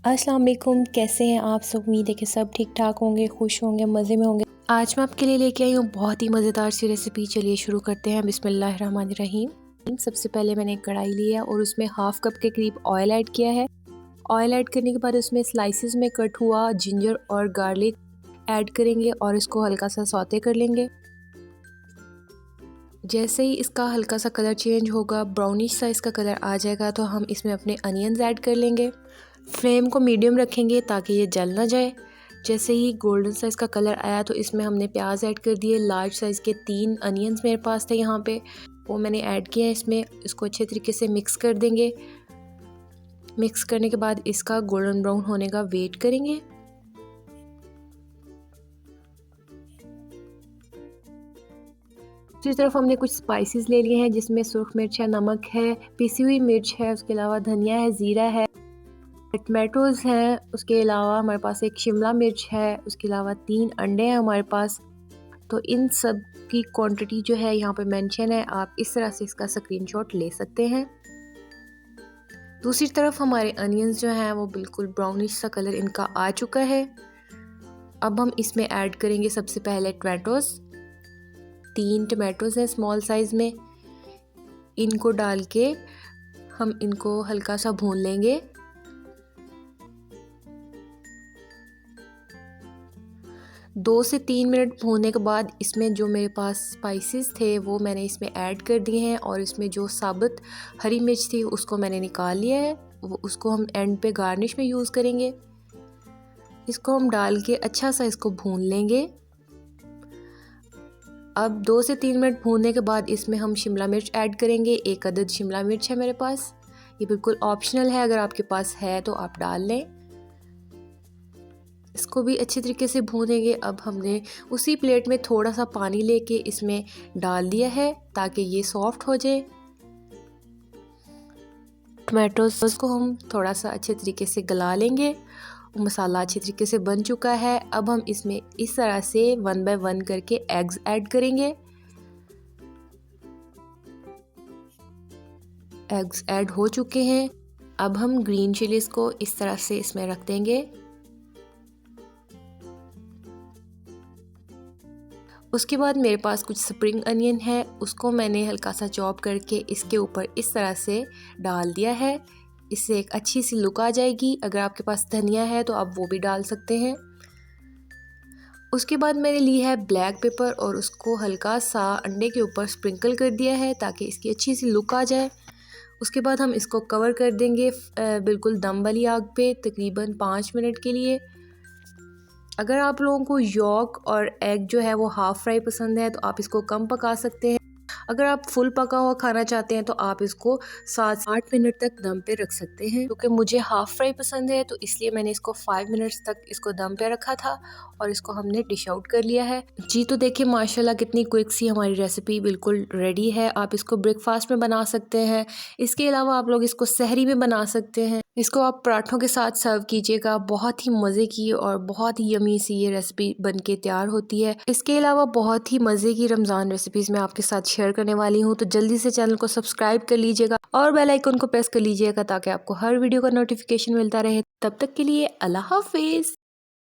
अस्सलाम वालेकुम, कैसे हैं आप सब। उम्मीद है कि सब ठीक ठाक होंगे, खुश होंगे, मज़े में होंगे। आज मैं आपके लिए लेके आई हूँ बहुत ही मज़ेदार सी रेसिपी। चलिए शुरू करते हैं। बिस्मिल्लाहिर्रहमानिर्रहीम। सबसे पहले मैंने एक कढ़ाई लिया और उसमें हाफ़ कप के करीब ऑयल ऐड किया है। ऑयल ऐड करने के बाद उसमें स्लाइसिस में कट हुआ जिंजर और गार्लिक ऐड करेंगे और इसको हल्का सा सौते कर लेंगे। जैसे ही इसका हल्का सा कलर चेंज होगा, ब्राउनिश सा इसका कलर आ जाएगा, तो हम इसमें अपने अनियंस ऐड कर लेंगे। फ्लेम को मीडियम रखेंगे ताकि ये जल ना जाए। जैसे ही गोल्डन सा इसका कलर आया तो इसमें हमने प्याज ऐड कर दिए। लार्ज साइज़ के 3 अनियंस मेरे पास थे यहाँ पे, वो मैंने ऐड किए हैं इसमें। इसको अच्छे तरीके से मिक्स कर देंगे। मिक्स करने के बाद इसका गोल्डन ब्राउन होने का वेट करेंगे। दूसरी तरफ हमने कुछ स्पाइसेस ले लिए हैं, जिसमें सुर्ख मिर्च है, नमक है, पिसी हुई मिर्च है, उसके अलावा धनिया है, ज़ीरा है, टमाटोज़ हैं, उसके अलावा हमारे पास एक शिमला मिर्च है, उसके अलावा 3 अंडे हैं हमारे पास। तो इन सब की क्वांटिटी जो है यहाँ पे मेंशन है, आप इस तरह से इसका स्क्रीनशॉट ले सकते हैं। दूसरी तरफ हमारे अनियंस जो हैं वो बिल्कुल ब्राउनिश सा कलर इनका आ चुका है। अब हम इसमें ऐड करेंगे सबसे पहले टमाटोज़। 3 टमाटोज़ हैं स्मॉल साइज़ में। इनको डाल के हम इनको हल्का सा भून लेंगे। दो से 3 मिनट भूनने के बाद इसमें जो मेरे पास स्पाइसेस थे वो मैंने इसमें ऐड कर दिए हैं, और इसमें जो साबुत हरी मिर्च थी उसको मैंने निकाल लिया है। उसको हम एंड पे गार्निश में यूज़ करेंगे। इसको हम डाल के अच्छा सा इसको भून लेंगे। अब 2 से 3 मिनट भूनने के बाद इसमें हम शिमला मिर्च ऐड करेंगे। 1 अदद शिमला मिर्च है मेरे पास। ये बिल्कुल ऑप्शनल है, अगर आपके पास है तो आप डाल लें। इसको भी अच्छी तरीके से भूनेंगे। अब हमने उसी प्लेट में थोड़ा सा पानी लेके इसमें डाल दिया है ताकि ये सॉफ्ट हो जाए। टमाटोज़ को हम थोड़ा सा अच्छे तरीके से गला लेंगे। मसाला अच्छी तरीके से बन चुका है। अब हम इसमें इस तरह से 1 बाय 1 करके एग्स ऐड करेंगे। एग्स ऐड हो चुके हैं। अब हम ग्रीन चिलीज़ को इस तरह से इसमें रख देंगे। उसके बाद मेरे पास कुछ स्प्रिंग अनियन है, उसको मैंने हल्का सा चॉप करके इसके ऊपर इस तरह से डाल दिया है। इससे एक अच्छी सी लुक आ जाएगी। अगर आपके पास धनिया है तो आप वो भी डाल सकते हैं। उसके बाद मैंने ली है ब्लैक पेपर और उसको हल्का सा अंडे के ऊपर स्प्रिंकल कर दिया है ताकि इसकी अच्छी सी लुक आ जाए। उसके बाद हम इसको कवर कर देंगे बिल्कुल दम वाली आग पे तकरीबन 5 मिनट के लिए। अगर आप लोगों को यॉक और एग जो है वो हाफ़ फ्राई पसंद है तो आप इसको कम पका सकते हैं। अगर आप फुल पका हुआ खाना चाहते हैं तो आप इसको 7 से 8 मिनट तक दम पे रख सकते हैं। क्योंकि मुझे हाफ़ फ्राई पसंद है तो इसलिए मैंने इसको 5 मिनट्स तक इसको दम पे रखा था और इसको हमने डिश आउट कर लिया है। जी तो देखिए माशाल्लाह कितनी क्विक सी हमारी रेसिपी बिल्कुल रेडी है। आप इसको ब्रेकफास्ट में बना सकते हैं। इसके अलावा आप लोग इसको सहरी में बना सकते हैं। इसको आप पराठों के साथ सर्व कीजिएगा। बहुत ही मज़े की और बहुत ही यमी सी ये रेसिपी बनके तैयार होती है। इसके अलावा बहुत ही मज़े की रमज़ान रेसिपीज़ मैं आपके साथ शेयर करने वाली हूँ, तो जल्दी से चैनल को सब्सक्राइब कर लीजिएगा और बेल आइकन को प्रेस कर लीजिएगा ताकि आपको हर वीडियो का नोटिफिकेशन मिलता रहे। तब तक के लिए अल्लाह हाफिज़।